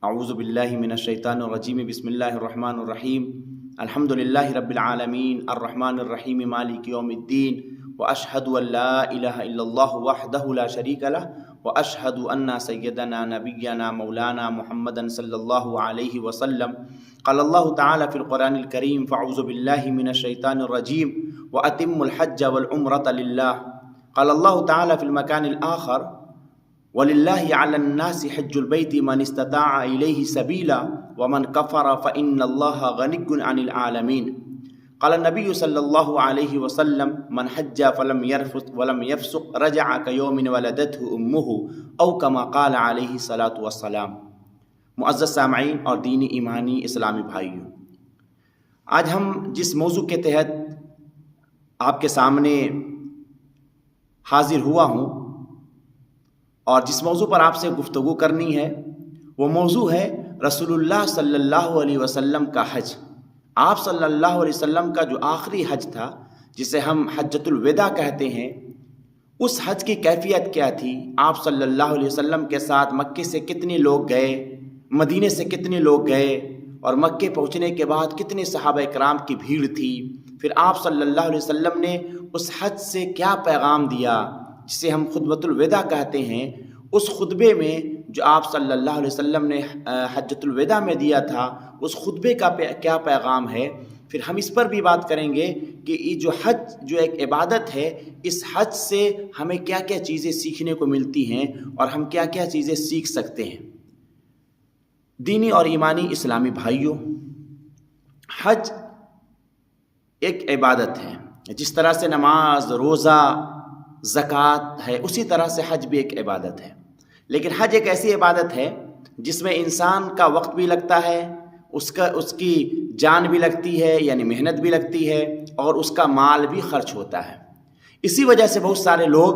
اعوذ باللہ من الشیطان الرجیم بسم اللہ الرحمن الرحیم الحمدللہ رب العالمین الرحمن الرحیم مالک یوم الدین واشہد ان لا الہ الا اللہ وحدہ لا شریک لہ واشہد ان سیدنا نبینا مولانا محمدا صلی اللہ علیہ وسلم قال اللہ تعالی فی القرآن الکریم فاعوذ باللہ من الشیطان الرجیم واتموا الحج والعمرۃ للہ قال اللہ تعالی فی المکان الآخر وَلِلَّهِ عَلَى النَّاسِ حِجُّ الْبَيْتِ مَنِ اسْتَطَاعَ إِلَيْهِ سَبِيلًا وَمَنْ كَفَرَ فَإِنَّ اللَّهَ غَنِيٌّ عَنِ الْعَالَمِينَ قال النبي صلى الله عليه وسلم من حج فلم يرفث ولم يفسق رجع كيوم ولدته أمه أو كما قال عليه الصلاة والسلام۔ معزز سامعین اور دینی ایمانی اسلامی بھائیوں، آج ہم جس موضوع کے تحت آپ کے سامنے حاضر ہوا ہوں اور جس موضوع پر آپ سے گفتگو کرنی ہے وہ موضوع ہے رسول اللہ صلی اللہ علیہ وسلم کا حج۔ آپ صلی اللہ علیہ وسلم کا جو آخری حج تھا جسے ہم حجۃ الوداع کہتے ہیں، اس حج کی کیفیت کیا تھی؟ آپ صلی اللہ علیہ وسلم کے ساتھ مکے سے کتنے لوگ گئے، مدینے سے کتنے لوگ گئے، اور مکے پہنچنے کے بعد کتنے صحابہ کرام کی بھیڑ تھی؟ پھر آپ صلی اللہ علیہ وسلم نے اس حج سے کیا پیغام دیا جسے ہم خطبۃ الوداع کہتے ہیں؟ اس خطبے میں جو آپ صلی اللہ علیہ وسلم نے حجۃ الوداع میں دیا تھا، اس خطبے کا کیا پیغام ہے؟ پھر ہم اس پر بھی بات کریں گے کہ یہ جو حج جو ایک عبادت ہے، اس حج سے ہمیں کیا کیا چیزیں سیکھنے کو ملتی ہیں اور ہم کیا کیا چیزیں سیکھ سکتے ہیں۔ دینی اور ایمانی اسلامی بھائیوں، حج ایک عبادت ہے، جس طرح سے نماز، روزہ، زکوٰۃ ہے، اسی طرح سے حج بھی ایک عبادت ہے۔ لیکن حج ایک ایسی عبادت ہے جس میں انسان کا وقت بھی لگتا ہے، اس کی جان بھی لگتی ہے، یعنی محنت بھی لگتی ہے، اور اس کا مال بھی خرچ ہوتا ہے۔ اسی وجہ سے بہت سارے لوگ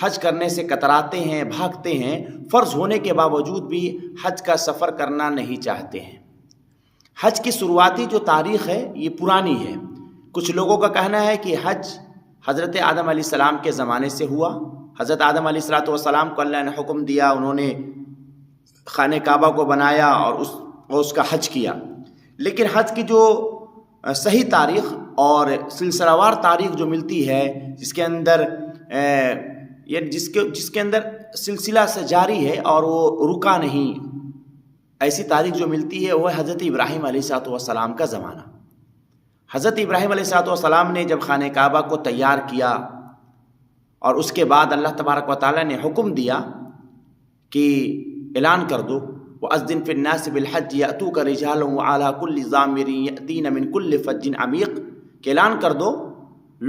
حج کرنے سے کتراتے ہیں، بھاگتے ہیں، فرض ہونے کے باوجود بھی حج کا سفر کرنا نہیں چاہتے ہیں۔ حج کی شروعاتی جو تاریخ ہے یہ پرانی ہے۔ کچھ لوگوں کا کہنا ہے کہ حج حضرت آدم علیہ السلام کے زمانے سے ہوا۔ حضرت آدم علیہ السلام کو اللہ نے حکم دیا، انہوں نے خانہ کعبہ کو بنایا اور اس کا حج کیا۔ لیکن حج کی جو صحیح تاریخ اور سلسلہ وار تاریخ جو ملتی ہے، جس کے اندر سلسلہ سے جاری ہے اور وہ رکا نہیں، ایسی تاریخ جو ملتی ہے وہ ہے حضرت ابراہیم علیہ السلام کا زمانہ۔ حضرت ابراہیم علیہ السلام نے جب خانہ کعبہ کو تیار کیا اور اس کے بعد اللہ تبارک و تعالیٰ نے حکم دیا کہ اعلان کر دو وَأَذِّن فِي النَّاسِ بِالْحَجِّ يَأْتُوكَ رِجَالًا وَعَلَىٰ كُلِّ ضَامِرٍ يَأْتِينَ مِنْ كُلِّ فَجٍّ عَمِيقٍ، کہ اعلان کر دو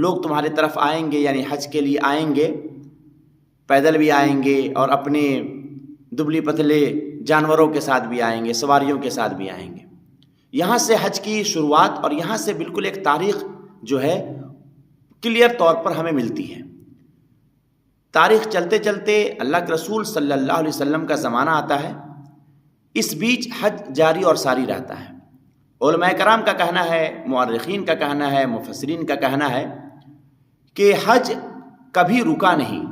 لوگ تمہارے طرف آئیں گے، یعنی حج کے لیے آئیں گے، پیدل بھی آئیں گے اور اپنے دبلی پتلے جانوروں کے ساتھ بھی آئیں گے، سواریوں کے ساتھ بھی آئیں گے۔ یہاں سے حج کی شروعات اور یہاں سے بالکل ایک تاریخ جو ہے کلیئر طور پر ہمیں ملتی ہے۔ تاریخ چلتے چلتے اللہ کے رسول صلی اللہ علیہ وسلم کا زمانہ آتا ہے، اس بیچ حج جاری اور ساری رہتا ہے۔ علماء کرام کا کہنا ہے، مورخین کا کہنا ہے، مفسرین کا کہنا ہے کہ حج کبھی رکا نہیں،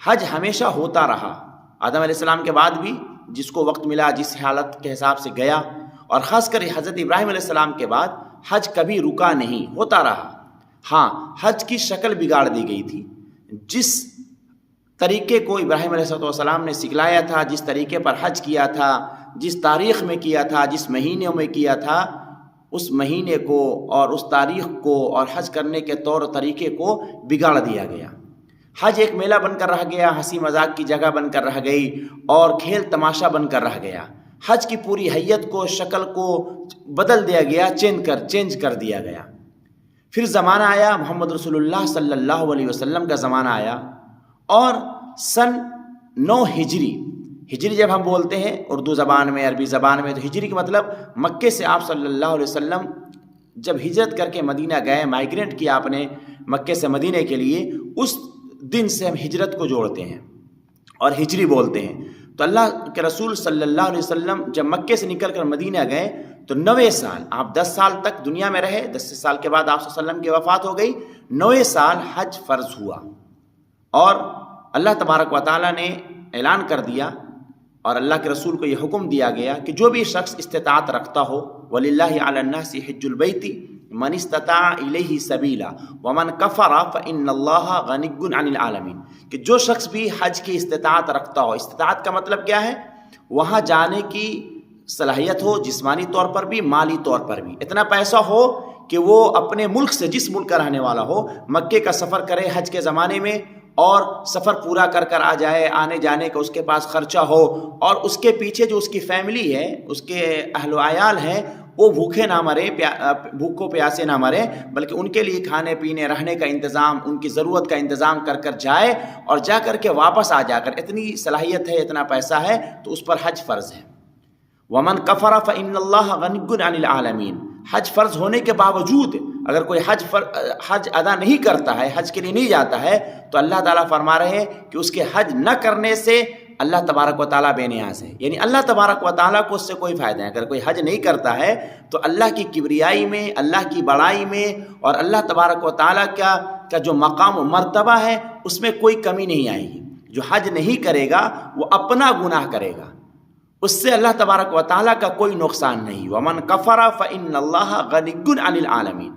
حج ہمیشہ ہوتا رہا۔ آدم علیہ السلام کے بعد بھی جس کو وقت ملا، جس حالت کے حساب سے گیا، اور خاص کر حضرت ابراہیم علیہ السلام کے بعد حج کبھی رکا نہیں، ہوتا رہا۔ ہاں، حج کی شکل بگاڑ دی گئی تھی۔ جس طریقے کو ابراہیم علیہ السلام نے سکھلایا تھا، جس طریقے پر حج کیا تھا، جس تاریخ میں کیا تھا، جس مہینے میں کیا تھا، اس مہینے کو اور اس تاریخ کو اور حج کرنے کے طور طریقے کو بگاڑ دیا گیا۔ حج ایک میلہ بن کر رہ گیا، ہنسی مذاق کی جگہ بن کر رہ گئی اور کھیل تماشا بن کر رہ گیا۔ حج کی پوری حیت کو، شکل کو بدل دیا گیا، چینج کر دیا گیا۔ پھر زمانہ آیا محمد رسول اللہ صلی اللہ علیہ وسلم کا زمانہ آیا، اور سن 9 ہجری جب ہم بولتے ہیں اردو زبان میں، عربی زبان میں، تو ہجری کا مطلب مکے سے آپ صلی اللہ علیہ وسلم جب ہجرت کر کے مدینہ گئے، مائیگریٹ کیا آپ نے مکے سے مدینہ کے لیے، اس دن سے ہم ہجرت کو جوڑتے ہیں اور ہجری بولتے ہیں۔ تو اللہ کے رسول صلی اللہ علیہ وسلم جب مکے سے نکل کر مدینہ گئے تو 9 سال، آپ 10 سال تک دنیا میں رہے، 10 سال کے بعد آپ صلی اللہ علیہ وسلم کی وفات ہو گئی، 9 سال حج فرض ہوا، اور اللہ تبارک و تعالیٰ نے اعلان کر دیا اور اللہ کے رسول کو یہ حکم دیا گیا کہ جو بھی شخص استطاعت رکھتا ہو وَلِلَّهِ عَلَى النَّاسِ حِجُّ الْبَيْتِ مَنِ اسْتَطَاعَ إِلَيْهِ سَبِيلًا وَمَنْ كَفَرَ فَإِنَّ اللَّهَ غَنِيٌّ عَنِ الْعَالَمِينَ کہ جو شخص بھی حج کی استطاعت رکھتا ہو، استطاعت کا مطلب کیا ہے؟ وہاں جانے کی صلاحیت ہو، جسمانی طور پر بھی، مالی طور پر بھی، اتنا پیسہ ہو کہ وہ اپنے ملک سے، جس ملک کا رہنے والا ہو، مکے کا سفر کرے حج کے زمانے میں اور سفر پورا کر کر آ جائے، آنے جانے کا اس کے پاس خرچہ ہو، اور اس کے پیچھے جو اس کی فیملی ہے، اس کے اہل و عیال ہیں، وہ بھوکے نہ مرے، بھوکوں پیاسے نہ مرے، بلکہ ان کے لیے کھانے پینے رہنے کا انتظام، ان کی ضرورت کا انتظام کر کر جائے، اور جا کر کے واپس آ جا کر، اتنی صلاحیت ہے، اتنا پیسہ ہے تو اس پر حج فرض ہے۔ وَمَنْ كَفَرَ فَإِنَّ اللَّهَ غَنِيٌّ عَنِ الْعَالَمِينَ حج فرض ہونے کے باوجود اگر کوئی حج ادا نہیں کرتا ہے، حج کے لیے نہیں جاتا ہے، تو اللہ تعالیٰ فرما رہے ہیں کہ اس کے حج نہ کرنے سے اللہ تبارک و تعالیٰ بے نیاز ہے، یعنی اللہ تبارک و تعالیٰ کو اس سے کوئی فائدہ نہیں۔ اگر کوئی حج نہیں کرتا ہے تو اللہ کی کبریائی میں، اللہ کی بڑائی میں، اور اللہ تبارک و تعالیٰ کا جو مقام و مرتبہ ہے اس میں کوئی کمی نہیں آئے گی۔ جو حج نہیں کرے گا وہ اپنا گناہ کرے گا، اس سے اللہ تبارک و تعالیٰ کا کوئی نقصان نہیں۔ وَمَنْ كَفَرَ فَإِنَّ اللَّهَ غَنِيٌّ عَنِ الْعَالَمِينَ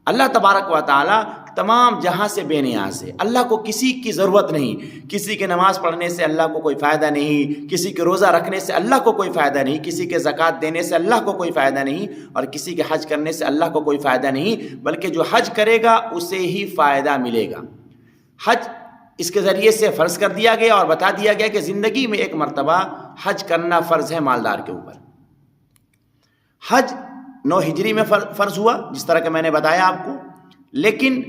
اللہ تبارک و تعالیٰ تمام جہاں سے بے نیاز ہے، اللہ کو کسی کی ضرورت نہیں، کسی کے نماز پڑھنے سے اللہ کو کوئی فائدہ نہیں، کسی کے روزہ رکھنے سے اللہ کو کوئی فائدہ نہیں، کسی کے زکوٰۃ دینے سے اللہ کو کوئی فائدہ نہیں، اور کسی کے حج کرنے سے اللہ کو کوئی فائدہ نہیں، بلکہ جو حج کرے گا اسے ہی فائدہ ملے گا۔ حج اس کے ذریعے سے فرض کر دیا گیا اور بتا دیا گیا کہ زندگی میں ایک مرتبہ حج کرنا فرض ہے مالدار کے اوپر۔ حج 9 ہجری میں فرض ہوا، جس طرح کہ میں نے بتایا آپ کو، لیکن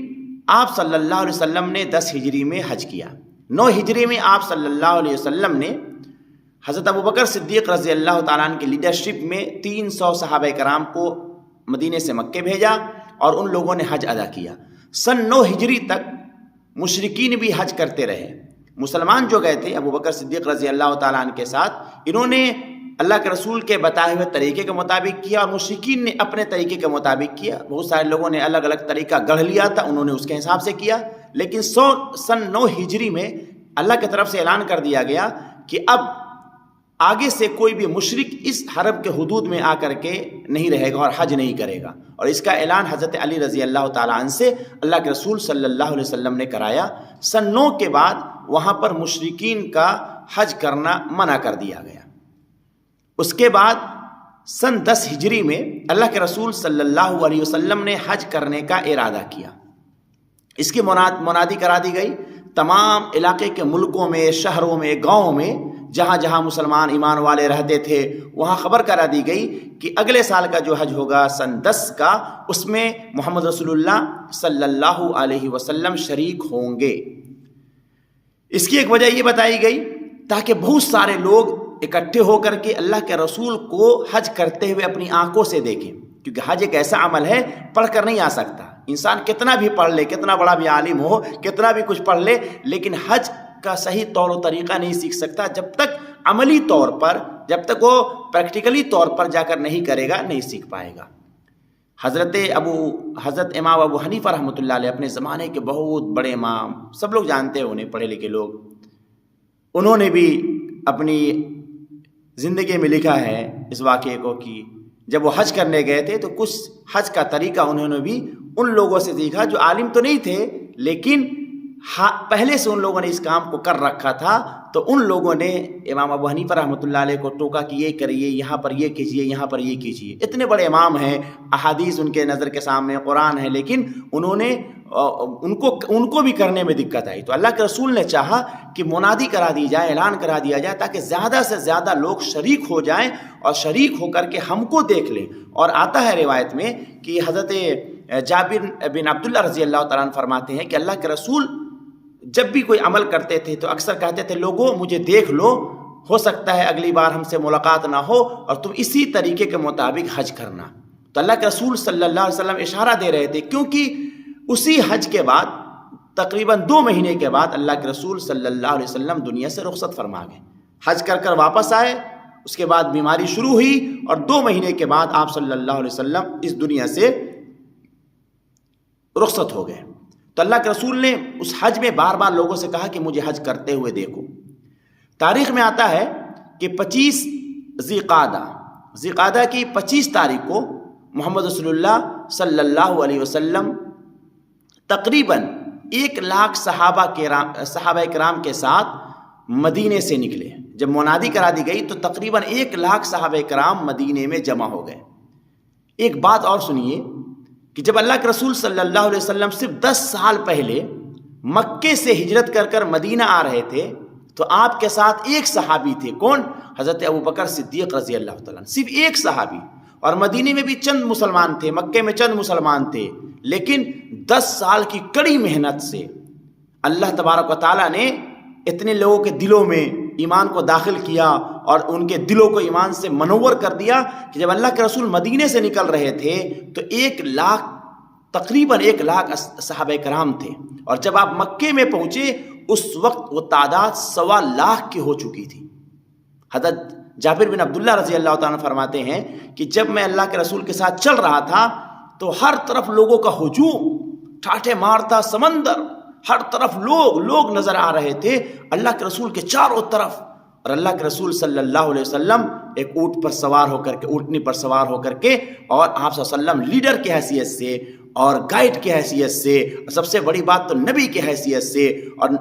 آپ صلی اللہ علیہ وسلم نے 10 ہجری میں حج کیا۔ 9 ہجری میں آپ صلی اللہ علیہ وسلم نے حضرت ابوبکر صدیق رضی اللہ تعالیٰ عنہ کی لیڈرشپ میں 300 صحابہ کرام کو مدینے سے مکے بھیجا اور ان لوگوں نے حج ادا کیا۔ سن 9 ہجری تک مشرکین بھی حج کرتے رہے۔ مسلمان جو گئے تھے ابوبکر صدیق رضی اللہ تعالیٰ عنہ کے ساتھ، انہوں نے اللہ کے رسول کے بتائے ہوئے طریقے کے مطابق کیا، اور مشرکین نے اپنے طریقے کے مطابق کیا۔ بہت سارے لوگوں نے الگ الگ طریقہ گڑھ لیا تھا، انہوں نے اس کے حساب سے کیا، لیکن سن 9 ہجری میں اللہ کی طرف سے اعلان کر دیا گیا کہ اب آگے سے کوئی بھی مشرک اس حرم کے حدود میں آ کر کے نہیں رہے گا اور حج نہیں کرے گا، اور اس کا اعلان حضرت علی رضی اللہ تعالیٰ عنہ سے اللہ کے رسول صلی اللہ علیہ وسلم نے کرایا۔ سن 9 کے بعد وہاں پر مشرکین کا حج کرنا منع کر دیا گیا۔ اس کے بعد سن 10 ہجری میں اللہ کے رسول صلی اللہ علیہ وسلم نے حج کرنے کا ارادہ کیا۔ اس کی منادی کرا دی گئی تمام علاقے کے ملکوں میں، شہروں میں، گاؤں میں، جہاں جہاں مسلمان ایمان والے رہتے تھے وہاں خبر کرا دی گئی کہ اگلے سال کا جو حج ہوگا سن 10 کا، اس میں محمد رسول اللہ صلی اللہ علیہ وسلم شریک ہوں گے۔ اس کی ایک وجہ یہ بتائی گئی تاکہ بہت سارے لوگ اکٹھے ہو کر کے اللہ کے رسول کو حج کرتے ہوئے اپنی آنکھوں سے دیکھیں، کیونکہ حج ایک ایسا عمل ہے پڑھ کر نہیں آ سکتا۔ انسان کتنا بھی پڑھ لے، کتنا بڑا بھی عالم ہو، کتنا بھی کچھ پڑھ لے، لیکن حج کا صحیح طور و طریقہ نہیں سیکھ سکتا جب تک عملی طور پر، جب تک وہ پریکٹیکلی طور پر جا کر نہیں کرے گا، نہیں سیکھ پائے گا۔ حضرت امام ابو حنیفہ رحمۃ اللہ علیہ اپنے زمانے کے بہت بڑے امام، سب لوگ جانتے ہیں انہیں، پڑھے لکھے لوگ، انہوں نے بھی اپنی زندگی میں لکھا ہے اس واقعے کو کہ جب وہ حج کرنے گئے تھے تو کچھ حج کا طریقہ انہوں نے بھی ان لوگوں سے سیکھا جو عالم تو نہیں تھے، لیکن پہلے سے ان لوگوں نے اس کام کو کر رکھا تھا، تو ان لوگوں نے امام ابو حنیفہ رحمۃ اللہ علیہ کو ٹوکا کہ یہ کریے، یہاں پر یہ کیجیے، یہاں پر یہ کیجیے۔ اتنے بڑے امام ہیں، احادیث ان کے نظر کے سامنے، قرآن ہے، لیکن انہوں نے ان کو بھی کرنے میں دقت آئی۔ تو اللہ کے رسول نے چاہا کہ منادی کرا دی جائے، اعلان کرا دیا جائے، تاکہ زیادہ سے زیادہ لوگ شریک ہو جائیں اور شریک ہو کر کے ہم کو دیکھ لیں۔ اور آتا ہے روایت میں کہ حضرت جابر بن عبداللہ رضی اللہ تعالیٰ عنہ فرماتے ہیں کہ اللہ کے رسول جب بھی کوئی عمل کرتے تھے تو اکثر کہتے تھے لوگوں مجھے دیکھ لو، ہو سکتا ہے اگلی بار ہم سے ملاقات نہ ہو اور تم اسی طریقے کے مطابق حج کرنا۔ تو اللہ کے رسول صلی اللہ علیہ وسلم اشارہ دے رہے تھے، کیونکہ اسی حج کے بعد تقریباً 2 مہینے کے بعد اللہ کے رسول صلی اللہ علیہ وسلم دنیا سے رخصت فرما گئے، حج کر کر واپس آئے، اس کے بعد بیماری شروع ہوئی اور 2 مہینے کے بعد آپ صلی اللہ علیہ وسلم اس دنیا سے رخصت ہو گئے۔ تو اللہ کے رسول نے اس حج میں بار بار لوگوں سے کہا کہ مجھے حج کرتے ہوئے دیکھو۔ تاریخ میں آتا ہے کہ 25 ذی قعدہ کی 25 تاریخ کو محمد رسول اللہ صلی اللہ علیہ وسلم تقریباً 1 لاکھ صحابہ کرام کے ساتھ مدینے سے نکلے. جب منادی کرا دی گئی تو تقریباً 1 لاکھ صحابہ کرام مدینے میں جمع ہو گئے. ایک بات اور سنیے کہ جب اللہ کے رسول صلی اللہ علیہ وسلم صرف 10 سال پہلے مکے سے ہجرت کر مدینہ آ رہے تھے تو آپ کے ساتھ ایک صحابی تھے. کون؟ حضرت ابوبکر صدیق رضی اللہ تعالیٰ عنہ. صرف ایک صحابی. اور مدینے میں بھی چند مسلمان تھے، مکے میں چند مسلمان تھے، لیکن 10 سال کی کڑی محنت سے اللہ تبارک و تعالیٰ نے اتنے لوگوں کے دلوں میں ایمان کو داخل کیا اور ان کے دلوں کو ایمان سے منور کر دیا کہ جب اللہ کے رسول مدینے سے نکل رہے تھے تو 1 لاکھ تقریباً 1 لاکھ صحابہ کرام تھے. اور جب آپ مکے میں پہنچے اس وقت وہ تعداد 1.25 لاکھ کی ہو چکی تھی. حضرت جابر بن عبداللہ رضی اللہ تعالیٰ فرماتے ہیں کہ جب میں اللہ کے رسول کے ساتھ چل رہا تھا تو ہر طرف لوگوں کا ہجوم، ٹھاٹھے مارتا سمندر، ہر طرف لوگ نظر آ رہے تھے اللہ کے رسول کے چاروں طرف. اور اللہ کے رسول صلی اللہ علیہ وسلم ایک اونٹنی پر سوار ہو کر کے اور آپ صلی اللہ علیہ وسلم لیڈر کی حیثیت سے اور گائیڈ کی حیثیت سے، سب سے بڑی بات تو نبی کی حیثیت سے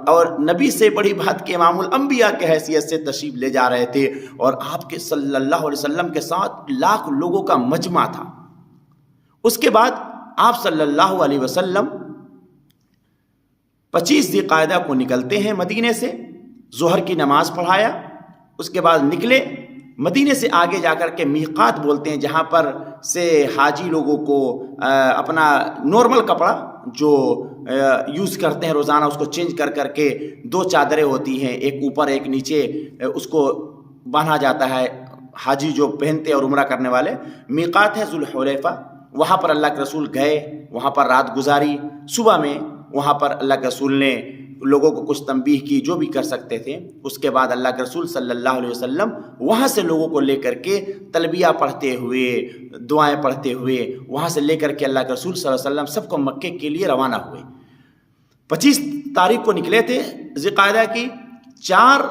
اور نبی سے بڑی بات کہ امام الانبیاء کی حیثیت سے تشریف لے جا رہے تھے. اور آپ کے صلی اللہ علیہ وسلم کے ساتھ لاکھ لوگوں کا مجمع تھا. اس کے بعد آپ صلی اللہ علیہ وسلم 25 ذی قعدہ کو نکلتے ہیں مدینے سے. ظہر کی نماز پڑھایا، اس کے بعد نکلے. مدینے سے آگے جا کر کے میقات بولتے ہیں جہاں پر سے حاجی لوگوں کو اپنا نارمل کپڑا جو یوز کرتے ہیں روزانہ اس کو چینج کر کے 2 چادریں ہوتی ہیں، ایک اوپر ایک نیچے، اس کو باندھا جاتا ہے حاجی جو پہنتے اور عمرہ کرنے والے. میقات ہے ذوالحلیفہ. وہاں پر اللہ کے رسول گئے، وہاں پر رات گزاری. صبح میں وہاں پر اللہ کے رسول نے لوگوں کو کچھ تنبیہ کی جو بھی کر سکتے تھے. اس کے بعد اللہ کے رسول صلی اللہ علیہ وسلم وہاں سے لوگوں کو لے کر کے تلبیہ پڑھتے ہوئے، دعائیں پڑھتے ہوئے وہاں سے لے کر کے اللہ کے رسول صلی اللہ علیہ وسلم سب کو مکے کے لیے روانہ ہوئے. 25 تاریخ کو نکلے تھے ذی قعدہ کی. 4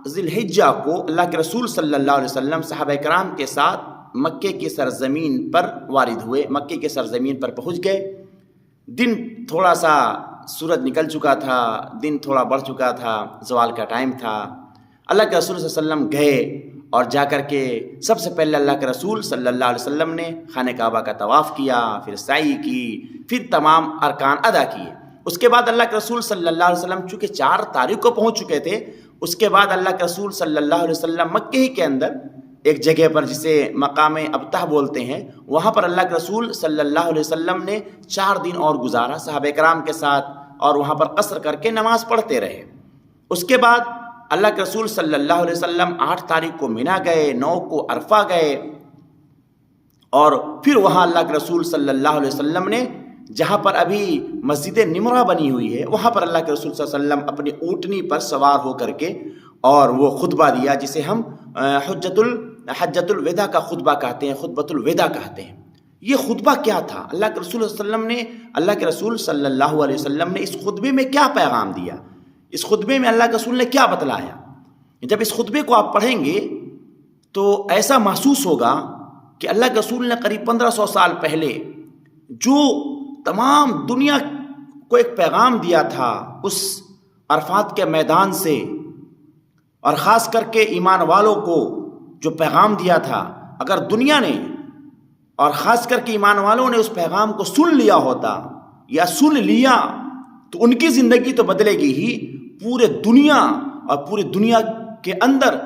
ذی الحجہ کو اللہ کے رسول صلی اللہ علیہ وسلم صحابہ کرام کے ساتھ مکے کی سرزمین پر وارد ہوئے، مکے کی سرزمین پر پہنچ گئے. دن تھوڑا سا سورج نکل چکا تھا، دن تھوڑا بڑھ چکا تھا، زوال کا ٹائم تھا. اللہ کے رسول صلی اللہ علیہ وسلم گئے اور جا کر کے سب سے پہلے اللہ کے رسول صلی اللہ علیہ وسلم نے خانہ کعبہ کا طواف کیا، پھر سعی کی، پھر تمام ارکان ادا کیے. اس کے بعد اللہ کے رسول صلی اللہ علیہ وسلم چونکہ 4 تاریخ کو پہنچ چکے تھے، اس کے بعد اللہ کے رسول صلی اللہ علیہ وسلم مکے ہی کے اندر ایک جگہ پر جسے مقام ابتح بولتے ہیں، وہاں پر اللہ کے رسول صلی اللہ علیہ وسلم نے 4 دن اور گزارا صحابہ کرام کے ساتھ اور وہاں پر قصر کر کے نماز پڑھتے رہے. اس کے بعد اللہ کے رسول صلی اللہ علیہ وسلم 8 تاریخ کو مینا گئے، 9 کو عرفہ گئے اور پھر وہاں اللہ کے رسول صلی اللہ علیہ وسلم نے جہاں پر ابھی مسجد نمرہ بنی ہوئی ہے وہاں پر اللہ کے رسول صلی اللہ علیہ وسلم اپنی اونٹنی پر سوار ہو کر کے اور وہ خطبہ دیا جسے ہم حجۃ الوداع کا خطبہ کہتے ہیں، خطبۃ الوداع کہتے ہیں. یہ خطبہ کیا تھا؟ اللہ کے رسول صلی اللہ علیہ وسلم نے اس خطبے میں کیا پیغام دیا؟ اس خطبے میں اللہ کے رسول نے کیا بتلایا؟ جب اس خطبے کو آپ پڑھیں گے تو ایسا محسوس ہوگا کہ اللہ کے رسول نے قریب 1500 سال پہلے جو تمام دنیا کو ایک پیغام دیا تھا اس عرفات کے میدان سے، اور خاص کر کے ایمان والوں کو جو پیغام دیا تھا، اگر دنیا نے اور خاص کر کے ایمان والوں نے اس پیغام کو سن لیا ہوتا یا سن لیا تو ان کی زندگی تو بدلے گی ہی، پورے دنیا اور پورے دنیا کے اندر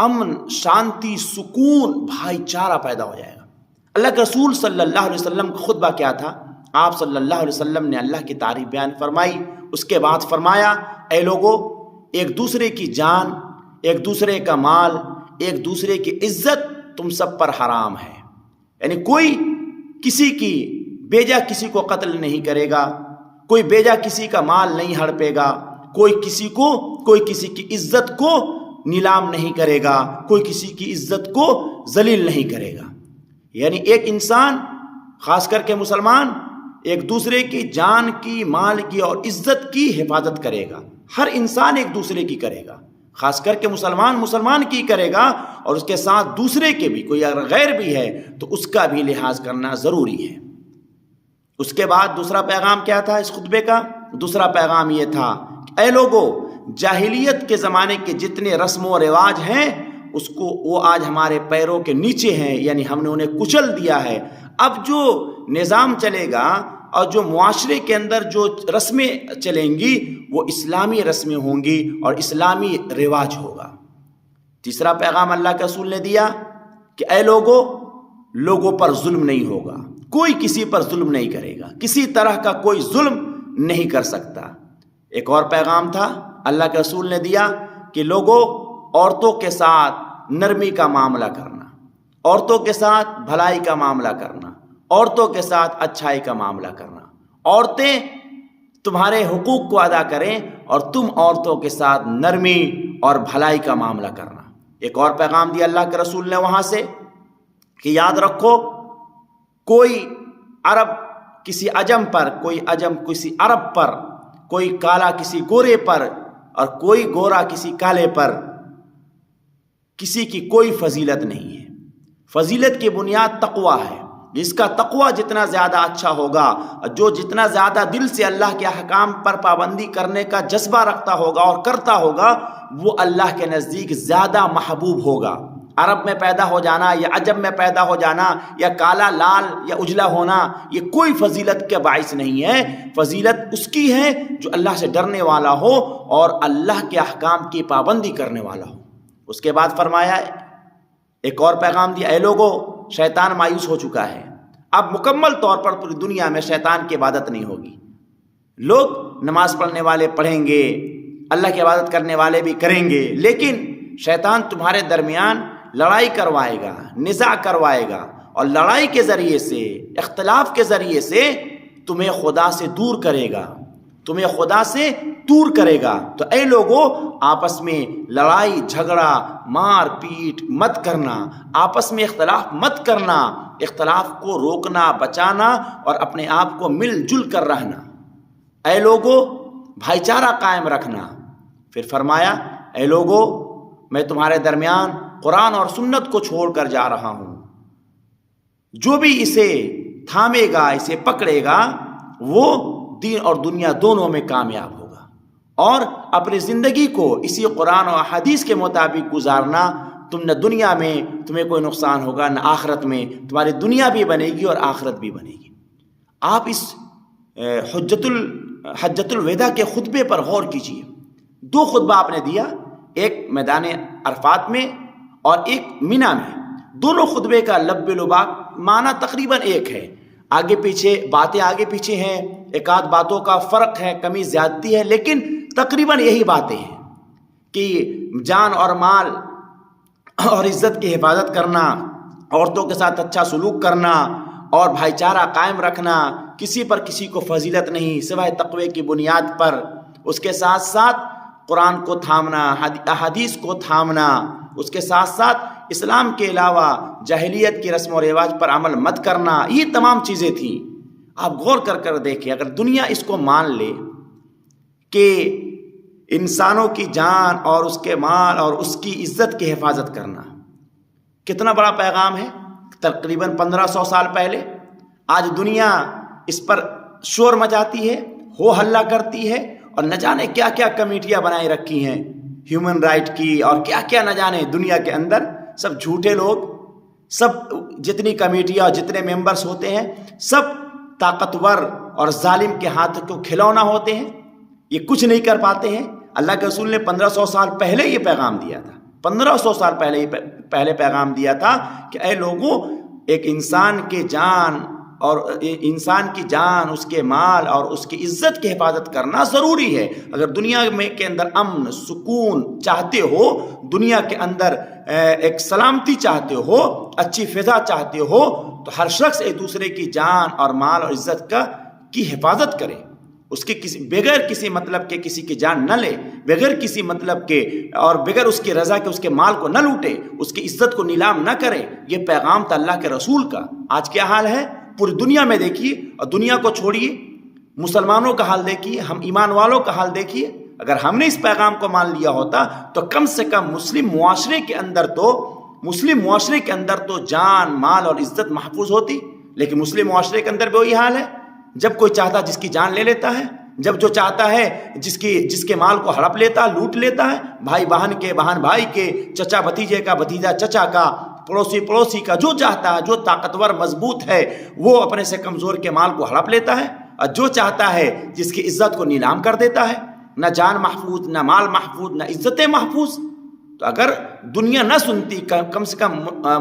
امن، شانتی، سکون، بھائی چارہ پیدا ہو جائے گا. اللہ کے رسول صلی اللہ علیہ وسلم کا خطبہ کیا تھا؟ آپ صلی اللہ علیہ وسلم نے اللہ کی تعریف بیان فرمائی. اس کے بعد فرمایا، اے لوگو، ایک دوسرے کی جان، ایک دوسرے کا مال، ایک دوسرے کی عزت تم سب پر حرام ہے. یعنی کوئی کسی کی بیجا کسی کو قتل نہیں کرے گا، کوئی بیجا کسی کا مال نہیں ہڑپے گا، کوئی کسی کی عزت کو نیلام نہیں کرے گا، کوئی کسی کی عزت کو ذلیل نہیں کرے گا. یعنی ایک انسان، خاص کر کے مسلمان، ایک دوسرے کی جان کی، مال کی اور عزت کی حفاظت کرے گا. ہر انسان ایک دوسرے کی کرے گا. خاص کر کے مسلمان کی کرے گا، اور اس کے ساتھ دوسرے کے بھی، کوئی اگر غیر بھی ہے تو اس کا بھی لحاظ کرنا ضروری ہے۔ اس کے بعد دوسرا پیغام کیا تھا اس خطبے کا؟ دوسرا پیغام یہ تھا کہ اے لوگو، جاہلیت کے زمانے کے جتنے رسم و رواج ہیں وہ آج ہمارے پیروں کے نیچے ہیں، یعنی ہم نے انہیں کچل دیا ہے۔ اب جو نظام چلے گا اور جو معاشرے کے اندر جو رسمیں چلیں گی وہ اسلامی رسمیں ہوں گی اور اسلامی رواج ہوگا۔ تیسرا پیغام اللہ کے رسول نے دیا کہ اے لوگوں پر ظلم نہیں ہوگا، کوئی کسی پر ظلم نہیں کرے گا، کسی طرح کا کوئی ظلم نہیں کر سکتا۔ ایک اور پیغام تھا اللہ کے رسول نے دیا کہ لوگوں، عورتوں کے ساتھ نرمی کا معاملہ کرنا، عورتوں کے ساتھ بھلائی کا معاملہ کرنا، عورتوں کے ساتھ اچھائی کا معاملہ کرنا، عورتیں تمہارے حقوق کو ادا کریں اور تم عورتوں کے ساتھ نرمی اور بھلائی کا معاملہ کرنا۔ ایک اور پیغام دیا اللہ کے رسول نے وہاں سے کہ یاد رکھو، کوئی عرب کسی عجم پر، کوئی عجم کسی عرب پر، کوئی کالا کسی گورے پر اور کوئی گورا کسی کالے پر کسی کی کوئی فضیلت نہیں ہے۔ فضیلت کی بنیاد تقویٰ ہے۔ جس کا تقویٰ جتنا زیادہ اچھا ہوگا، جو جتنا زیادہ دل سے اللہ کے احکام پر پابندی کرنے کا جذبہ رکھتا ہوگا اور کرتا ہوگا، وہ اللہ کے نزدیک زیادہ محبوب ہوگا۔ عرب میں پیدا ہو جانا یا عجم میں پیدا ہو جانا یا کالا، لال یا اجلا ہونا، یہ کوئی فضیلت کا باعث نہیں ہے۔ فضیلت اس کی ہے جو اللہ سے ڈرنے والا ہو اور اللہ کے احکام کی پابندی کرنے والا ہو۔ اس کے بعد فرمایا، ایک اور پیغام دیا، اے لوگو، شیطان مایوس ہو چکا ہے، اب مکمل طور پر پوری دنیا میں شیطان کی عبادت نہیں ہوگی۔ لوگ نماز پڑھنے والے پڑھیں گے، اللہ کی عبادت کرنے والے بھی کریں گے، لیکن شیطان تمہارے درمیان لڑائی کروائے گا، نزاع کروائے گا، اور لڑائی کے ذریعے سے، اختلاف کے ذریعے سے تمہیں خدا سے دور کرے گا، تمہیں خدا سے دور کرے گا۔ تو اے لوگوں، آپس میں لڑائی جھگڑا مار پیٹ مت کرنا، آپس میں اختلاف مت کرنا، اختلاف کو روکنا، بچانا اور اپنے آپ کو مل جل کر رہنا۔ اے لوگوں، بھائی چارہ قائم رکھنا۔ پھر فرمایا، اے لوگوں، میں تمہارے درمیان قرآن اور سنت کو چھوڑ کر جا رہا ہوں، جو بھی اسے تھامے گا، اسے پکڑے گا، وہ دین اور دنیا دونوں میں کامیاب ہوگا۔ اور اپنی زندگی کو اسی قرآن و حدیث کے مطابق گزارنا، تم نہ دنیا میں تمہیں کوئی نقصان ہوگا نہ آخرت میں، تمہاری دنیا بھی بنے گی اور آخرت بھی بنے گی۔ آپ اس حجۃ الوداع کے خطبے پر غور کیجیے۔ دو خطبہ آپ نے دیا، ایک میدان عرفات میں اور ایک مینا میں۔ دونوں خطبے کا لب لباب معنی تقریباً ایک ہے، آگے پیچھے باتیں آگے پیچھے ہیں، ایک آدھ باتوں کا فرق ہے، کمی زیادتی ہے، لیکن تقریباً یہی باتیں ہیں کہ جان اور مال اور عزت کی حفاظت کرنا، عورتوں کے ساتھ اچھا سلوک کرنا اور بھائی چارہ قائم رکھنا، کسی پر کسی کو فضیلت نہیں سوائے تقوی کی بنیاد پر۔ اس کے ساتھ ساتھ قرآن کو تھامنا، احادیث کو تھامنا، اس کے ساتھ ساتھ اسلام کے علاوہ جاہلیت کی رسم و رواج پر عمل مت کرنا، یہ تمام چیزیں تھیں۔ آپ غور کر دیکھیں، اگر دنیا اس کو مان لے کہ انسانوں کی جان اور اس کے مال اور اس کی عزت کی حفاظت کرنا کتنا بڑا پیغام ہے۔ تقریباً 1500 سال پہلے آج دنیا اس پر شور مچاتی ہے، ہو ہلہ کرتی ہے، اور نہ جانے کیا کیا کمیٹیاں بنائی رکھی ہیں ہیومن رائٹ کی، اور کیا کیا نہ جانے دنیا کے اندر سب جھوٹے لوگ، سب جتنی کمیٹیاں اور جتنے ممبرز ہوتے ہیں سب طاقتور اور ظالم کے ہاتھ کو کھلونا ہوتے ہیں، یہ کچھ نہیں کر پاتے ہیں۔ اللہ کے رسول نے 1500 سال پہلے یہ پیغام دیا تھا، 1500 سال پہلے پیغام دیا تھا کہ اے لوگوں، ایک انسان کی جان اور انسان کی جان، اس کے مال اور اس کی عزت کی حفاظت کرنا ضروری ہے۔ اگر دنیا میں کے اندر امن سکون چاہتے ہو، دنیا کے اندر ایک سلامتی چاہتے ہو، اچھی فضا چاہتے ہو، تو ہر شخص ایک دوسرے کی جان اور مال اور عزت کی حفاظت کرے، اس کے بغیر کسی مطلب کے کسی کی جان نہ لے، بغیر کسی مطلب کے اور بغیر اس کی رضا کے اس کے مال کو نہ لوٹے، اس کی عزت کو نیلام نہ کرے۔ یہ پیغام تھا اللہ کے رسول کا۔ آج کیا حال ہے پوری دنیا میں؟ دیکھیے، اور دنیا کو چھوڑیے، مسلمانوں کا حال دیکھیے، ہم ایمان والوں کا حال دیکھیے، اگر ہم نے اس پیغام کو مان لیا ہوتا تو کم سے کم مسلم معاشرے کے اندر تو جان مال اور عزت محفوظ ہوتی. لیکن مسلم معاشرے کے اندر بھی وہی حال ہے. جب کوئی چاہتا جس کی جان لے لیتا ہے, جب جو چاہتا ہے جس کے مال کو ہڑپ لیتا, لوٹ لیتا ہے, بھائی بہن کے, بہن بھائی کے, چچا بھتیجے کا, بھتیجا چچا کا, پڑوسی کا, جو چاہتا ہے, جو طاقتور مضبوط ہے وہ اپنے سے کمزور کے مال کو ہڑپ لیتا ہے, اور جو چاہتا ہے جس کی عزت کو نیلام کر دیتا ہے. نہ جان محفوظ, نہ مال محفوظ, نہ عزتیں محفوظ. تو اگر دنیا نہ سنتی, کم سے کم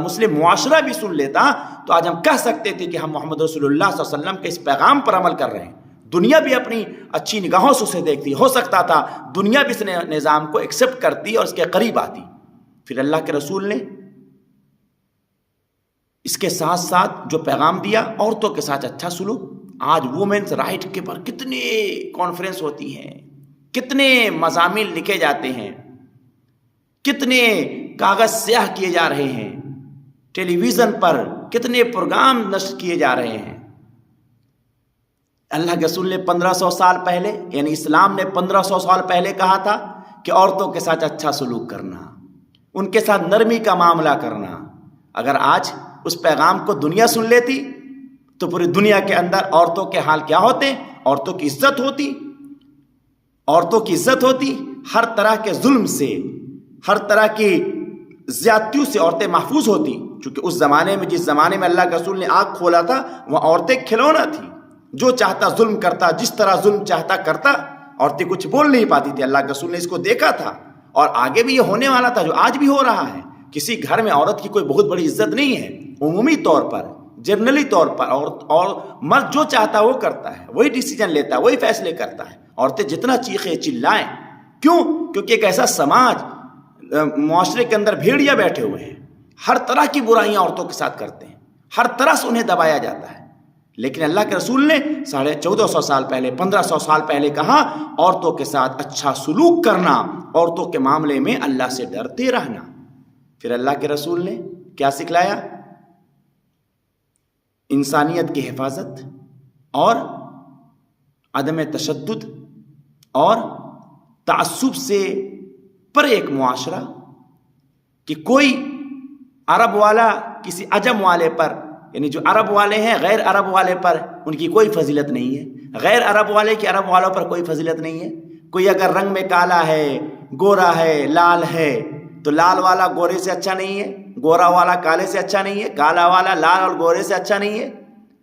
مسلم معاشرہ بھی سن لیتا, تو آج ہم کہہ سکتے تھے کہ ہم محمد رسول اللہ صلی اللہ علیہ وسلم کے اس پیغام پر عمل کر رہے ہیں. دنیا بھی اپنی اچھی نگاہوں سے اسے دیکھتی. ہو سکتا تھا دنیا بھی اس نظام کو ایکسیپٹ کرتی اور اس کے قریب آتی. پھر اللہ کے رسول نے اس کے ساتھ ساتھ جو پیغام دیا, عورتوں کے ساتھ اچھا سلوک. آج وومنس رائٹ کے پر کتنے کانفرنس ہوتی ہیں, کتنے مضامین لکھے جاتے ہیں, کتنے کاغذ سیاہ کیے جا رہے ہیں, ٹیلی ویژن پر کتنے پروگرام نشر کیے جا رہے ہیں. اللہ کے رسول نے 1500 سال پہلے, یعنی اسلام نے 1500 سال پہلے کہا تھا کہ عورتوں کے ساتھ اچھا سلوک کرنا, ان کے ساتھ نرمی کا معاملہ کرنا. اگر آج اس پیغام کو دنیا سن لیتی تو پوری دنیا کے اندر عورتوں کے حال کیا ہوتے؟ عورتوں کی عزت ہوتی, ہر طرح کے ظلم سے, ہر طرح کی زیادتیوں سے عورتیں محفوظ ہوتی. چونکہ اس زمانے میں, جس زمانے میں اللہ کے رسول نے آنکھ کھولا تھا, وہ عورتیں کھلونا تھی. جو چاہتا ظلم کرتا, جس طرح ظلم چاہتا کرتا, عورتیں کچھ بول نہیں پاتی تھی. اللہ کے رسول نے اس کو دیکھا تھا, اور آگے بھی یہ ہونے والا تھا, جو آج بھی ہو رہا ہے. کسی گھر میں عورت کی کوئی بہت بڑی عزت نہیں ہے. عمومی طور پر, جنرلی طور پر, اور مرد جو چاہتا وہ کرتا ہے, وہی ڈیسیجن لیتا ہے, وہی فیصلے کرتا ہے. عورتیں جتنا چیخیں چلائیں, کیوں؟ کیونکہ ایک ایسا سماج, معاشرے کے اندر بھیڑیا بیٹھے ہوئے ہیں, ہر طرح کی برائیاں عورتوں کے ساتھ کرتے ہیں, ہر طرح سے انہیں دبایا جاتا ہے. لیکن اللہ کے رسول نے 1450 سال پہلے, 1500 سال پہلے کہا, عورتوں کے ساتھ اچھا سلوک کرنا, عورتوں کے معاملے میں اللہ سے ڈرتے رہنا. پھر اللہ کے رسول نے کیا سکھلایا؟ انسانیت کی حفاظت اور عدم تشدد اور تعصب سے پر ایک معاشرہ, کہ کوئی عرب والا کسی عجم والے پر, یعنی جو عرب والے ہیں غیر عرب والے پر ان کی کوئی فضیلت نہیں ہے, غیر عرب والے کی عرب والوں پر کوئی فضیلت نہیں ہے. کوئی اگر رنگ میں کالا ہے, گورا ہے, لال ہے, تو لال والا گورے سے اچھا نہیں ہے, گورا والا کالے سے اچھا نہیں ہے, کالا والا لال اور گورے سے اچھا نہیں ہے.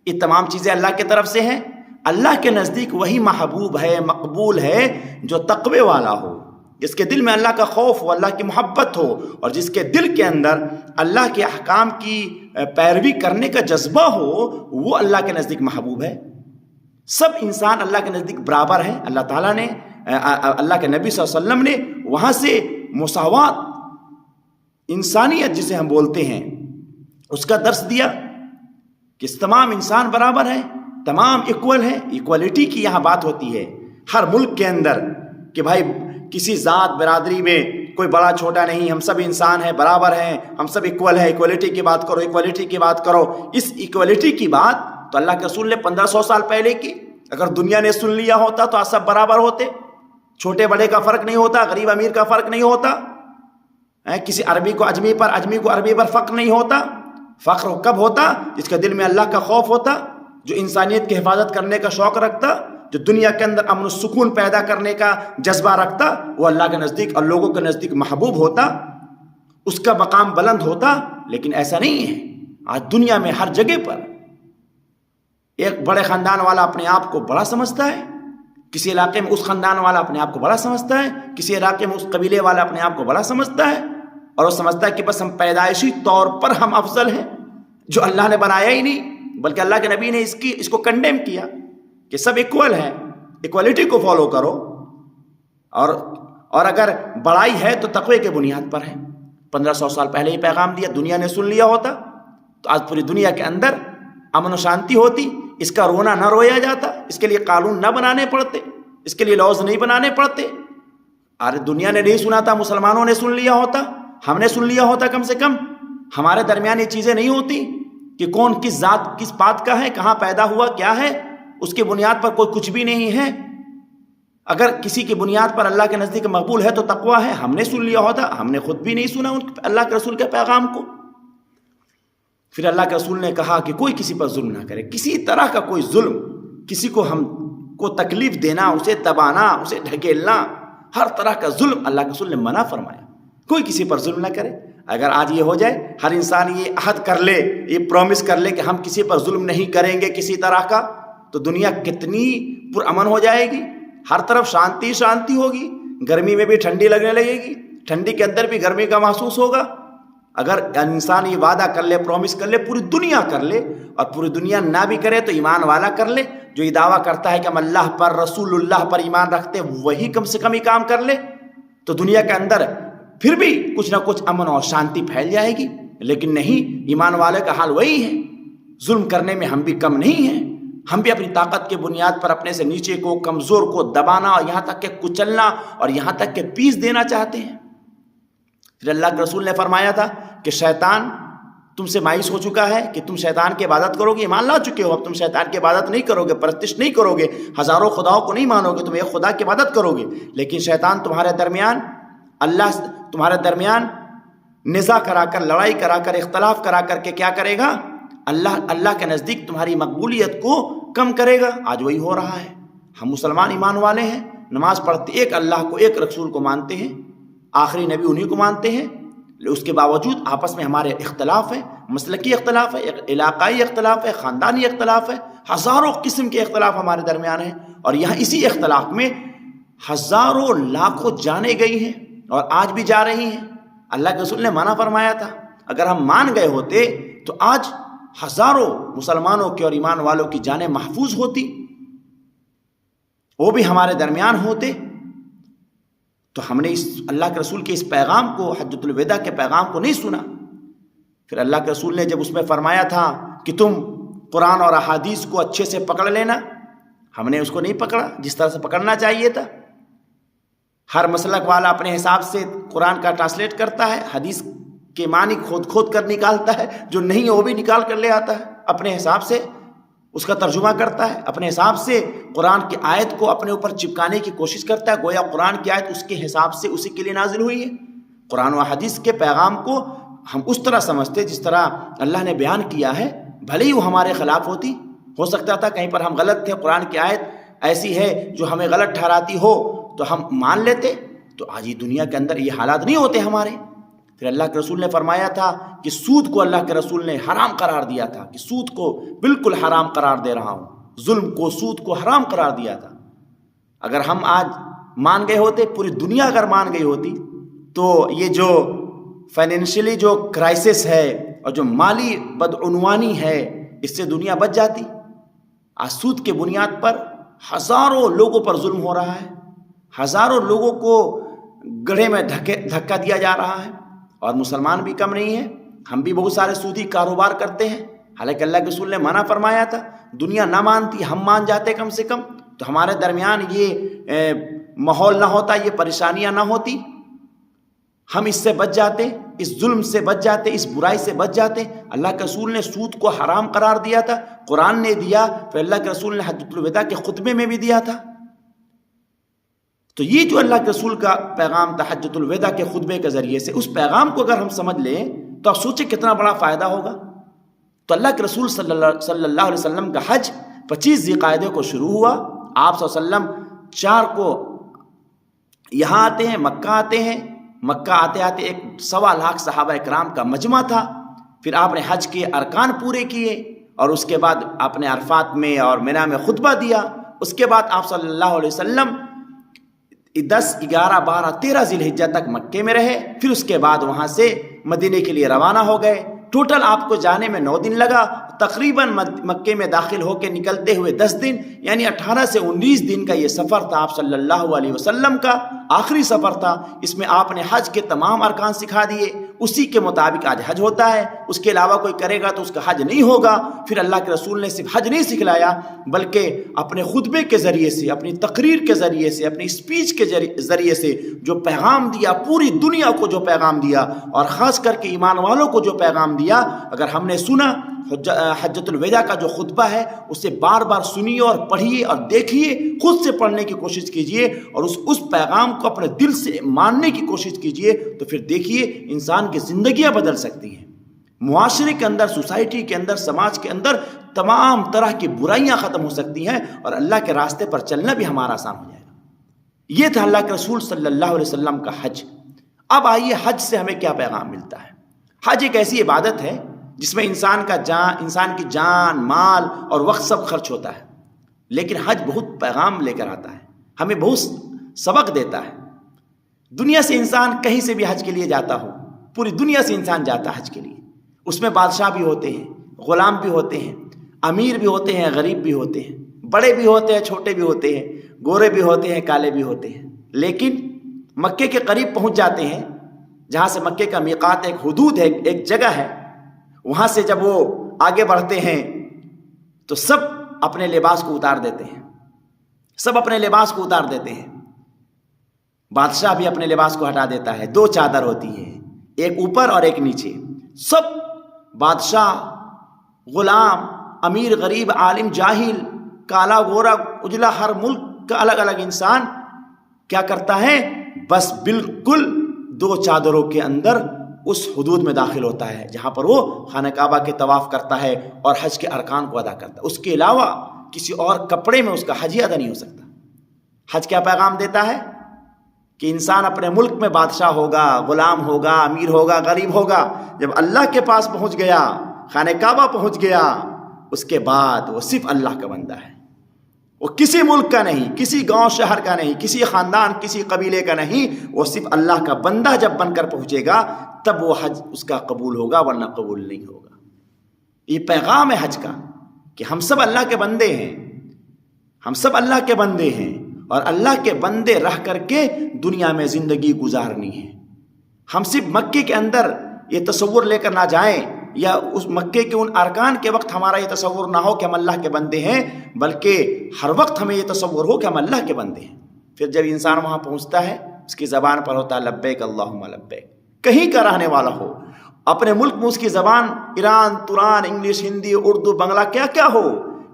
یہ تمام چیزیں اللہ کی طرف سے ہیں. اللہ کے نزدیک وہی محبوب ہے, مقبول ہے, جو تقوی والا ہو, جس کے دل میں اللہ کا خوف ہو, اللہ کی محبت ہو, اور جس کے دل کے اندر اللہ کے احکام کی پیروی کرنے کا جذبہ ہو, وہ اللہ کے نزدیک محبوب ہے. سب انسان اللہ کے نزدیک برابر ہیں. اللہ تعالیٰ نے, اللہ کے نبی صلی اللہ علیہ وسلم نے وہاں سے مساوات, انسانیت جسے ہم بولتے ہیں, اس کا درس دیا کہ تمام انسان برابر ہیں, تمام ایکول ہیں. ایکوالٹی کی یہاں بات ہوتی ہے ہر ملک کے اندر, کہ بھائی کسی ذات برادری میں کوئی بڑا چھوٹا نہیں, ہم سب انسان ہیں, برابر ہیں, ہم سب ایکول ہیں. ایکوالٹی کی بات کرو, ایکوالٹی کی بات کرو. اس ایکوالٹی کی بات تو اللہ کے رسول نے 1500 سال پہلے کی. اگر دنیا نے سن لیا ہوتا تو آج سب برابر ہوتے, چھوٹے بڑے کا فرق نہیں ہوتا, غریب امیر کا فرق نہیں ہوتا, کسی عربی کو اجمی پر, اجمی کو عربی پر فخر نہیں ہوتا. فخر کب ہوتا؟ جس کے دل میں اللہ کا خوف ہوتا, جو انسانیت کی حفاظت کرنے کا شوق رکھتا, جو دنیا کے اندر امن و سکون پیدا کرنے کا جذبہ رکھتا, وہ اللہ کے نزدیک اور لوگوں کے نزدیک محبوب ہوتا, اس کا مقام بلند ہوتا. لیکن ایسا نہیں ہے. آج دنیا میں ہر جگہ پر ایک بڑے خاندان والا اپنے آپ کو بڑا سمجھتا ہے, کسی علاقے میں اس خاندان والا اپنے آپ کو بڑا سمجھتا ہے, کسی علاقے میں اس قبیلے والا اپنے آپ کو بڑا سمجھتا ہے, اور وہ سمجھتا ہے کہ بس ہم پیدائشی طور پر ہم افضل ہیں, جو اللہ نے بنایا ہی نہیں, بلکہ اللہ کے نبی نے اس کو کنڈیم کیا کہ سب ایکول ہیں, ایکوالٹی کو فالو کرو. اور اگر بڑائی ہے تو تقوی کے بنیاد پر ہے. 1500 سال پہلے یہ پیغام دیا, دنیا نے سن لیا ہوتا تو آج پوری دنیا کے اندر امن و شانتی ہوتی. اس کا رونا نہ رویا جاتا, اس کے لیے قانون نہ بنانے پڑتے, اس کے لیے لاز نہیں بنانے پڑتے. ارے دنیا نے نہیں سنا تھا, مسلمانوں نے سن لیا ہوتا, ہم نے سن لیا ہوتا. کم سے کم ہمارے درمیان یہ چیزیں نہیں ہوتی کہ کون کس ذات کس بات کا ہے, کہاں پیدا ہوا, کیا ہے, اس کی بنیاد پر کوئی کچھ بھی نہیں ہے. اگر کسی کی بنیاد پر اللہ کے نزدیک مقبول ہے تو تقویٰ ہے. ہم نے سن لیا ہوتا, ہم نے خود بھی نہیں سنا اللہ کے رسول کے پیغام کو. پھر اللہ کے رسول نے کہا کہ کوئی کسی پر ظلم نہ کرے, کسی طرح کا کوئی ظلم, کسی کو ہم کو تکلیف دینا, اسے دبانا, اسے ڈھکیلنا, ہر طرح کا ظلم اللہ کے رسول نے منع فرمایا. کوئی کسی پر ظلم نہ کرے. اگر آج یہ ہو جائے, ہر انسان یہ عہد کر لے, یہ پرومس کر لے کہ ہم کسی پر ظلم نہیں کریں گے کسی طرح کا, تو دنیا کتنی پرامن ہو جائے گی. ہر طرف شانتی شانتی ہوگی. گرمی میں بھی ٹھنڈی لگنے لگے گی, ٹھنڈی کے اندر بھی گرمی کا محسوس ہوگا. اگر انسان یہ وعدہ کر لے, پرومس کر لے, پوری دنیا کر لے, اور پوری دنیا نہ بھی کرے تو ایمان والا کر لے, جو یہ دعویٰ کرتا ہے کہ ہم اللہ پر, رسول اللہ پر ایمان رکھتے, وہی کم سے کم ہی کام کر لے, تو دنیا کے اندر پھر بھی کچھ نہ کچھ امن اور شانتی پھیل جائے گی. لیکن نہیں, ایمان والے کا حال وہی ہے. ظلم کرنے میں ہم بھی کم نہیں ہیں. ہم بھی اپنی طاقت کے بنیاد پر اپنے سے نیچے کو, کمزور کو دبانا, اور یہاں تک کہ کچلنا, اور یہاں تک کہ پیس دینا چاہتے ہیں. پھر اللہ کے رسول نے فرمایا تھا کہ شیطان تم سے مایوس ہو چکا ہے کہ تم شیطان کی عبادت کرو گے. ایمان لا چکے ہو, اب تم شیطان کی عبادت نہیں کرو گے, پرستش نہیں کرو گے, ہزاروں خداؤں کو نہیں مانو گے, تم ایک خدا کی عبادت کرو گے. لیکن شیطان تمہارے درمیان, اللہ تمہارے درمیان نزاع کرا کر, لڑائی کرا کر, اختلاف کرا کر کے کیا کرے گا؟ اللہ کے نزدیک تمہاری مقبولیت کو کم کرے گا. آج وہی ہو رہا ہے. ہم مسلمان ایمان والے ہیں, نماز پڑھتے, ایک اللہ کو, ایک رسول کو مانتے ہیں, آخری نبی انہی کو مانتے ہیں. اس کے باوجود آپس میں ہمارے اختلاف ہیں, مسلکی اختلاف ہے, علاقائی اختلاف ہے, خاندانی اختلاف ہے, ہزاروں قسم کے اختلاف ہمارے درمیان ہیں. اور یہاں اسی اختلاف میں ہزاروں لاکھوں جانیں گئی ہیں, اور آج بھی جا رہی ہیں. اللہ کے رسول نے منع فرمایا تھا. اگر ہم مان گئے ہوتے تو آج ہزاروں مسلمانوں کے اور ایمان والوں کی جانیں محفوظ ہوتی, وہ بھی ہمارے درمیان ہوتے. تو ہم نے اس اللہ کے رسول کے اس پیغام کو, حجۃ الوداع کے پیغام کو نہیں سنا. پھر اللہ کے رسول نے جب اس میں فرمایا تھا کہ تم قرآن اور احادیث کو اچھے سے پکڑ لینا, ہم نے اس کو نہیں پکڑا جس طرح سے پکڑنا چاہیے تھا. ہر مسلک والا اپنے حساب سے قرآن کا ٹرانسلیٹ کرتا ہے, حدیث کے معنی کھود کر نکالتا ہے, جو نہیں ہے وہ بھی نکال کر لے آتا ہے, اپنے حساب سے اس کا ترجمہ کرتا ہے, اپنے حساب سے قرآن کی آیت کو اپنے اوپر چپکانے کی کوشش کرتا ہے, گویا قرآن کی آیت اس کے حساب سے اسی کے لیے نازل ہوئی ہے. قرآن و حدیث کے پیغام کو ہم اس طرح سمجھتے جس طرح اللہ نے بیان کیا ہے, بھلے ہی وہ ہمارے خلاف ہوتی. ہو سکتا تھا کہیں پر ہم غلط تھے, قرآن کی آیت ایسی ہے جو ہمیں غلط ٹھہراتی ہو تو ہم مان لیتے. تو آج ہی دنیا کے اندر یہ حالات نہیں ہوتے ہمارے. پھر اللہ کے رسول نے فرمایا تھا کہ سود کو اللہ کے رسول نے حرام قرار دیا تھا, کہ سود کو بالکل حرام قرار دے رہا ہوں, ظلم کو, سود کو حرام قرار دیا تھا. اگر ہم آج مان گئے ہوتے, پوری دنیا اگر مان گئی ہوتی, تو یہ جو فائنینشلی جو کرائسس ہے اور جو مالی بدعنوانی ہے, اس سے دنیا بچ جاتی. آج سود کے بنیاد پر ہزاروں لوگوں پر ظلم ہو رہا ہے, ہزاروں لوگوں کو گڑھے میں دھکا دیا جا رہا ہے, اور مسلمان بھی کم نہیں ہیں. ہم بھی بہت سارے سودی کاروبار کرتے ہیں, حالانکہ اللہ کے رسول نے منع فرمایا تھا. دنیا نہ مانتی, ہم مان جاتے کم سے کم, تو ہمارے درمیان یہ ماحول نہ ہوتا, یہ پریشانیاں نہ ہوتی, ہم اس سے بچ جاتے, اس ظلم سے بچ جاتے, اس برائی سے بچ جاتے. اللہ کے رسول نے سود کو حرام قرار دیا تھا, قرآن نے دیا, پھر اللہ کے رسول نے حجۃ الوداع کے خطبے میں بھی دیا تھا. تو یہ جو اللہ کے رسول کا پیغام تھا حجۃ الوداع کے خطبے کے ذریعے سے, اس پیغام کو اگر ہم سمجھ لیں تو آپ سوچیں کتنا بڑا فائدہ ہوگا. تو اللہ کے رسول صلی اللہ علیہ وسلم کا حج 25 ذی القعدہ کو شروع ہوا. آپ صلی اللہ علیہ وسلم 4 کو یہاں آتے ہیں, مکہ آتے ہیں. مکہ آتے آتے 1.25 لاکھ صحابہ اکرام کا مجمع تھا. پھر آپ نے حج کے ارکان پورے کیے, اور اس کے بعد آپ نے عرفات میں اور مینا میں خطبہ دیا. اس کے بعد آپ صلی اللہ علیہ وسلم 10, 11, 12, 13 ذی الحجہ تک مکے میں رہے. پھر اس کے بعد وہاں سے مدینے کے لیے روانہ ہو گئے. ٹوٹل آپ کو جانے میں 9 دن لگا. تقریباً مکے میں داخل ہو کے نکلتے ہوئے 10 دن, یعنی 18 سے 19 دن کا یہ سفر تھا آپ صلی اللہ علیہ وسلم کا. آخری سفر تھا. اس میں آپ نے حج کے تمام ارکان سکھا دیے. اسی کے مطابق آج حج ہوتا ہے. اس کے علاوہ کوئی کرے گا تو اس کا حج نہیں ہوگا. پھر اللہ کے رسول نے صرف حج نہیں سکھلایا, بلکہ اپنے خطبے کے ذریعے سے, اپنی تقریر کے ذریعے سے, اپنی اسپیچ کے ذریعے سے جو پیغام دیا, پوری دنیا کو جو پیغام دیا, اور خاص کر کے ایمان والوں کو جو پیغام دیا. اگر ہم نے سنا حجۃ الوداع کا جو خطبہ ہے اسے بار بار سنیے اور پڑھیے اور دیکھیے, خود سے پڑھنے کی کوشش کیجیے اور اس پیغام کو اپنے دل سے ماننے کی کوشش کیجیے, تو پھر دیکھیے انسان کی زندگیاں بدل سکتی ہیں. معاشرے کے اندر, سوسائٹی کے اندر, سماج کے اندر تمام طرح کی برائیاں ختم ہو سکتی ہیں اور اللہ کے راستے پر چلنا بھی ہمارا آسان ہو جائے گا. یہ تھا اللہ کے رسول صلی اللہ علیہ وسلم کا حج. اب آئیے حج سے ہمیں کیا پیغام ملتا ہے. حج ایک ایسی عبادت ہے جس میں انسان کی جان, مال اور وقت سب خرچ ہوتا ہے, لیکن حج بہت پیغام لے کر آتا ہے, ہمیں بہت سبق دیتا ہے. دنیا سے انسان کہیں سے بھی حج کے لیے جاتا ہو, پوری دنیا سے انسان جاتا ہے حج کے لیے. اس میں بادشاہ بھی ہوتے ہیں, غلام بھی ہوتے ہیں, امیر بھی ہوتے ہیں, غریب بھی ہوتے ہیں, بڑے بھی ہوتے ہیں, چھوٹے بھی ہوتے ہیں, گورے بھی ہوتے ہیں, کالے بھی ہوتے ہیں. لیکن مکے کے قریب پہنچ جاتے ہیں, جہاں سے مکے کا میقات ایک حدود ہے, ایک جگہ ہے, وہاں سے جب وہ آگے بڑھتے ہیں تو سب اپنے لباس کو اتار دیتے ہیں. سب اپنے لباس کو اتار دیتے ہیں. بادشاہ بھی اپنے لباس کو ہٹا دیتا ہے. 2 چادر ہوتی ہے, ایک اوپر اور ایک نیچے. سب بادشاہ, غلام, امیر, غریب, عالم, جاہل, کالا, گورا, اجلا, ہر ملک کا الگ الگ انسان کیا کرتا ہے, بس بالکل 2 چادروں کے اندر اس حدود میں داخل ہوتا ہے جہاں پر وہ خانہ کعبہ کے طواف کرتا ہے اور حج کے ارکان کو ادا کرتا ہے. اس کے علاوہ کسی اور کپڑے میں اس کا حج ادا نہیں ہو سکتا. حج کیا پیغام دیتا ہے کہ انسان اپنے ملک میں بادشاہ ہوگا, غلام ہوگا, امیر ہوگا, غریب ہوگا, جب اللہ کے پاس پہنچ گیا, خانہ کعبہ پہنچ گیا, اس کے بعد وہ صرف اللہ کا بندہ ہے. وہ کسی ملک کا نہیں, کسی گاؤں شہر کا نہیں, کسی خاندان, کسی قبیلے کا نہیں. وہ صرف اللہ کا بندہ جب بن کر پہنچے گا تب وہ حج اس کا قبول ہوگا, ورنہ قبول نہیں ہوگا. یہ پیغام ہے حج کا کہ ہم سب اللہ کے بندے ہیں, ہم سب اللہ کے بندے ہیں اور اللہ کے بندے رہ کر کے دنیا میں زندگی گزارنی ہے. ہم صرف مکے کے اندر یہ تصور لے کر نہ جائیں, یا اس مکے کے ان ارکان کے وقت ہمارا یہ تصور نہ ہو کہ ہم اللہ کے بندے ہیں, بلکہ ہر وقت ہمیں یہ تصور ہو کہ ہم اللہ کے بندے ہیں. پھر جب انسان وہاں پہنچتا ہے, اس کی زبان پر ہوتا ہے لبیک اللہم لبیک. کہیں کا رہنے والا ہو, اپنے ملک میں اس کی زبان ایران, تران, انگلش, ہندی, اردو, بنگلہ کیا کیا ہو,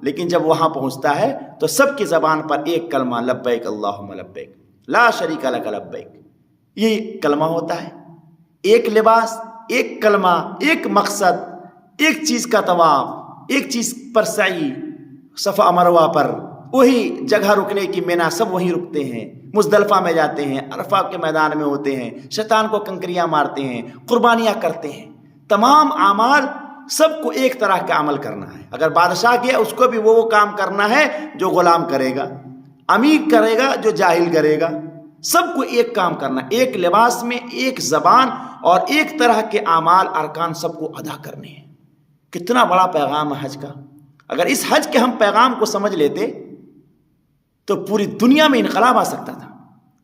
لیکن جب وہاں پہنچتا ہے تو سب کی زبان پر ایک کلمہ لبیک اللہم لبیک لا شریک لک لبیک. یہ کلمہ ہوتا ہے. ایک لباس, ایک کلمہ, ایک مقصد, ایک چیز کا طواف, ایک چیز پر سعی, صفا مروہ پر وہی جگہ رکنے کی, مینا سب وہیں رکتے ہیں, مزدلفہ میں جاتے ہیں, عرفہ کے میدان میں ہوتے ہیں, شیطان کو کنکریاں مارتے ہیں, قربانیاں کرتے ہیں. تمام اعمال سب کو ایک طرح کا عمل کرنا ہے. اگر بادشاہ گیا اس کو بھی وہ کام کرنا ہے جو غلام کرے گا, امیر کرے گا, جو جاہل کرے گا. سب کو ایک کام کرنا, ایک لباس میں, ایک زبان اور ایک طرح کے اعمال, ارکان سب کو ادا کرنے ہیں. کتنا بڑا پیغام ہے حج کا. اگر اس حج کے ہم پیغام کو سمجھ لیتے تو پوری دنیا میں انقلاب آ سکتا تھا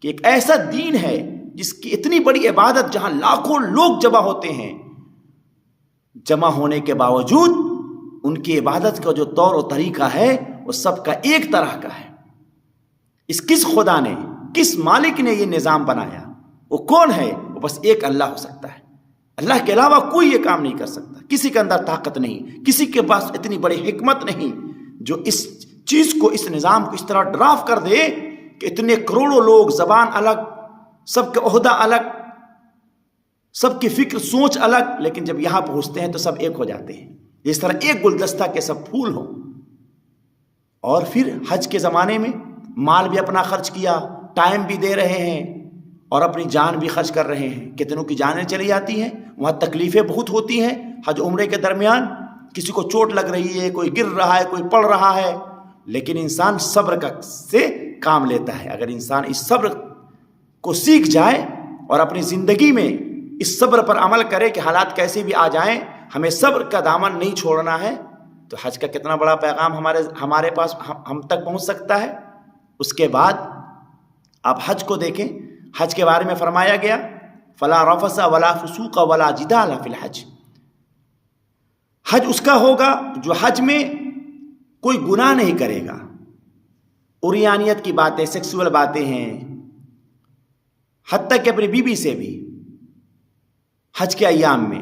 کہ ایک ایسا دین ہے جس کی اتنی بڑی عبادت, جہاں لاکھوں لوگ جمع ہوتے ہیں, جمع ہونے کے باوجود ان کی عبادت کا جو طور و طریقہ ہے وہ سب کا ایک طرح کا ہے. کس خدا نے, کس مالک نے یہ نظام بنایا؟ وہ کون ہے؟ وہ بس ایک اللہ ہو سکتا ہے. اللہ کے علاوہ کوئی یہ کام نہیں کر سکتا. کسی کے اندر طاقت نہیں, کسی کے پاس اتنی بڑی حکمت نہیں جو اس چیز کو, اس نظام کو اس طرح ڈراف کر دے کہ اتنے کروڑوں لوگ, زبان الگ, سب کا عہدہ الگ, سب کی فکر سوچ الگ, لیکن جب یہاں پہنچتے ہیں تو سب ایک ہو جاتے ہیں, جس طرح ایک گلدستہ کے سب پھول ہوں. اور پھر حج کے زمانے میں مال بھی اپنا خرچ کیا, ٹائم بھی دے رہے ہیں اور اپنی جان بھی خرچ کر رہے ہیں. کتنوں کی جانیں چلی جاتی ہیں, وہاں تکلیفیں بہت ہوتی ہیں. حج عمرے کے درمیان کسی کو چوٹ لگ رہی ہے, کوئی گر رہا ہے, کوئی پڑ رہا ہے, لیکن انسان صبر سے کام لیتا ہے. اگر انسان اس صبر کو سیکھ جائے اور اپنی زندگی میں اس صبر پر عمل کرے کہ حالات کیسے بھی آ جائیں ہمیں صبر کا دامن نہیں چھوڑنا ہے, تو حج کا کتنا بڑا پیغام ہمارے پاس ہم تک پہنچ سکتا ہے. اس کے بعد آپ حج کو دیکھیں. حج کے بارے میں فرمایا گیا فلا رفث ولا فسوق ولا جدال فی الحج. حج اس کا ہوگا جو حج میں کوئی گناہ نہیں کرے گا. عریانیت کی باتیں, سیکسول باتیں ہیں, حتیٰ کہ اپنی بیوی سے بھی حج کے ایام میں